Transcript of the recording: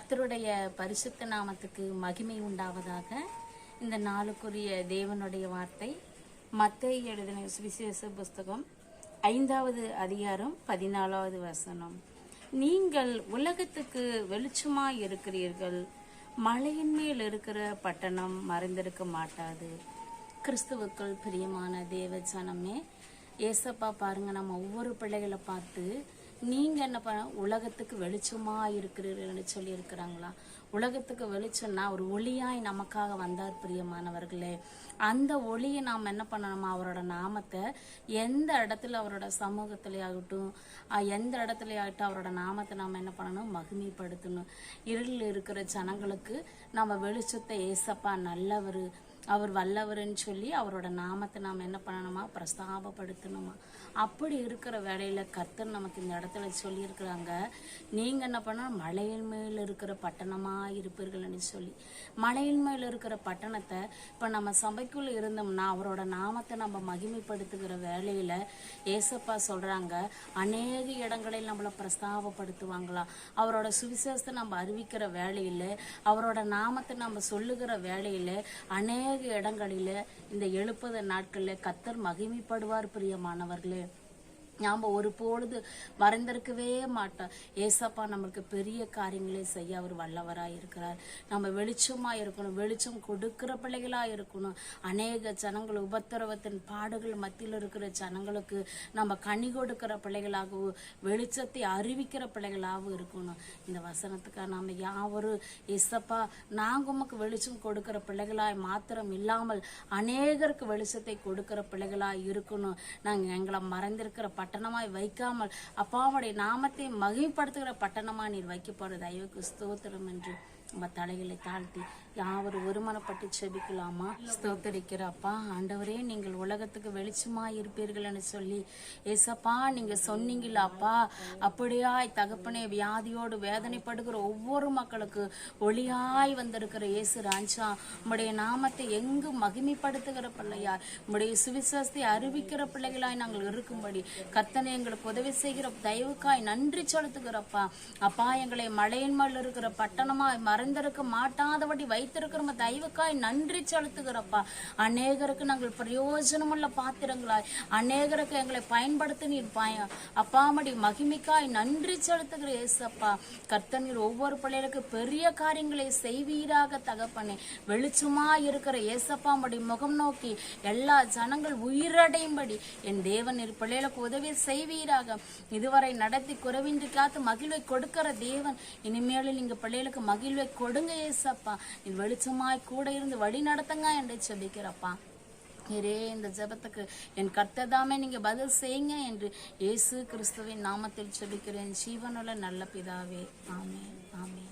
கர்த்தருடைய பரிசுத்த நாமத்துக்கு மகிமை உண்டாவதாக. இந்த நாளுக்குரிய தேவனுடைய வார்த்தை மத்தேயு எழுதின சுவிசேஷ புஸ்தகம் 5வது அதிகாரம் 14வது வசனம். நீங்கள் உலகத்துக்கு வெளிச்சமாய் இருக்கிறீர்கள். மலையின் மேல் இருக்கிற பட்டணம் மறைந்திருக்க மாட்டாது. கிறிஸ்துவுக்குள் பிரியமான தேவ ஜனமே, ஏசப்பா பாருங்க, நம்ம ஒவ்வொரு பிள்ளைகளை பார்த்து நீங்க என்ன பண்ண உலகத்துக்கு வெளிச்சமா இருக்கிறீர்கள்னு சொல்லி இருக்கிறாங்களா? உலகத்துக்கு வெளிச்சம்னா ஒரு ஒளியாய் நமக்காக வந்தார் பிரியமானவர்களே. அந்த ஒளியை நாம் என்ன பண்ணணுமா? அவரோட நாமத்தை எந்த இடத்துல, அவரோட சமூகத்திலே ஆகட்டும், எந்த இடத்துல ஆகட்டும், அவரோட நாமத்தை நாம் என்ன பண்ணணும்? மகிமைப்படுத்தணும். இருளில் இருக்கிற ஜனங்களுக்கு நம்ம வெளிச்சத்தை, ஏசப்பா நல்லவர், அவர் வல்லவர்ன்னு சொல்லி அவரோட நாமத்தை நாம் என்ன பண்ணணுமா? பிரஸ்தாபப்படுத்தணுமா? அப்படி இருக்கிற வேலையில கர்த்தர் நமக்கு இந்த இடத்துல சொல்லியிருக்கிறாங்க, நீங்க என்ன பண்ணணும்? மலையின் மேல் இருக்கிற பட்டணமா இருப்பீர்கள்னு சொல்லி. மலையின் மேல் இருக்கிற பட்டணத்தை இப்ப நம்ம சபைக்குள்ள இருந்தோம்னா அவரோட நாமத்தை நம்ம மகிமைப்படுத்துகிற வேலையில ஏசப்பா சொல்றாங்க, அநேக இடங்களில் நம்மளை பிரஸ்தாபப்படுத்துவாங்களா? அவரோட சுவிசேஷத்தை நம்ம அறிவிக்கிற வேலையில, அவரோட நாமத்தை நம்ம சொல்லுகிற வேலையில அநேக இடங்களில இந்த 70 நாட்கள்ல கர்த்தர் மகிமைப்படுவார் பிரியமானவர்களே. நாம ஒரு பொழுது மறைந்திருக்கவே மாட்டோம். ஏசப்பா நமக்கு பெரிய காரியங்களே செய்ய அவர் வல்லவராய் இருக்கிறார். நம்ம வெளிச்சமா இருக்கணும், வெளிச்சம் கொடுக்கிற பிள்ளைகளா இருக்கணும். அநேக ஜனங்கள் உபத்திரவத்தின் பாடுகள் மத்தியில் இருக்கிற ஜனங்களுக்கு நம்ம கனி கொடுக்கிற பிள்ளைகளாகவும் வெளிச்சத்தை அறிவிக்கிற பிள்ளைகளாகவும் இருக்கணும். இந்த வசனத்துக்காக நாம யாவரும் ஏசப்பா, நாங்க உமக்கு வெளிச்சம் கொடுக்கிற பிள்ளைகளாய் மாத்திரம் இல்லாமல் அநேகருக்கு வெளிச்சத்தை கொடுக்கிற பிள்ளைகளாய் இருக்கணும். நாங்க எங்களை மறைந்திருக்கிற பட்டணமாய் வைக்காமல் அப்பாவுடைய நாமத்தை மகிமைப்படுத்துகிற பட்டணமா நீர் வைக்க போற தயவுக்கு ஸ்தோத்திரம் என்று நம்ம தலைகளை தாழ்த்தி யாவரும் ஒருமனப்பட்டு செபிக்கலாமா? ஸ்தோத்தரிக்கிறப்பா. ஆண்டவரே, நீங்கள் உலகத்துக்கு வெளிச்சமா இருப்பீர்கள்னு சொல்லி ஏசப்பா நீங்க சொன்னீங்களாப்பா. அப்படியாய் தகப்பனே, வியாதியோடு வேதனைப்படுகிற ஒவ்வொரு மக்களுக்கு ஒளியாய் வந்திருக்கிற இயேசு ராஜா, உம்முடைய நாமத்தை எங்கு மகிமைப்படுத்துகிற பிள்ளையா, உம்முடைய சுவிசேஷத்தை அறிவிக்கிற பிள்ளைகளாய் நாங்கள் இருக்கும்படி கர்த்தனை எங்களுக்கு உதவி செய்கிற தயவுக்காய் நன்றி செலுத்துகிறப்பா. அப்பா, எங்களை மலையின் மேல் இருக்கிற பட்டணமாய் மறைந்திருக்க மாட்டாதபடி வைத்திருக்கிற தயவுக்காய் நன்றி செலுத்துகிறப்பா. அநேகருக்கு நாங்கள் பிரயோஜனமுள்ள பாத்திரங்களாய், அநேகருக்கு எங்களை பயன்படுத்தி நீர் அப்பாமடி மகிமைக்காய் நன்றி செலுத்துகிற ஏசப்பா. கர்த்தர் ஒவ்வொரு பிள்ளைகளுக்கு பெரிய காரியங்களை செய்வீராக தகப்பனே. வெளிச்சமா இருக்கிற ஏசப்பா மடி முகம் நோக்கி எல்லா ஜனங்கள் உயிரடையும்படி என் தேவன் இரு பிள்ளைகளுக்கு உதவி செய்வீராக. இதுவரை நடத்தி குறைவின்றி காத்து மகிழ்வை கொடுக்கிற தேவன், இனிமேலும் நீங்க பிள்ளைகளுக்கு மகிழ்வை கொடுங்க ஏசப்பா. நீ வெளிச்சமாய் கூட இருந்து வழி நடத்துங்க என்று சொல்லிக்கிறப்பா. இந்த ஜெபத்துக்கு என் கர்த்ததாமே நீங்க பதில் செய்யுங்க என்று இயேசு கிறிஸ்துவின் நாமத்தில் சொல்லிக்கிறேன். ஜீவனுள்ள நல்ல பிதாவே, ஆமென், ஆமென்.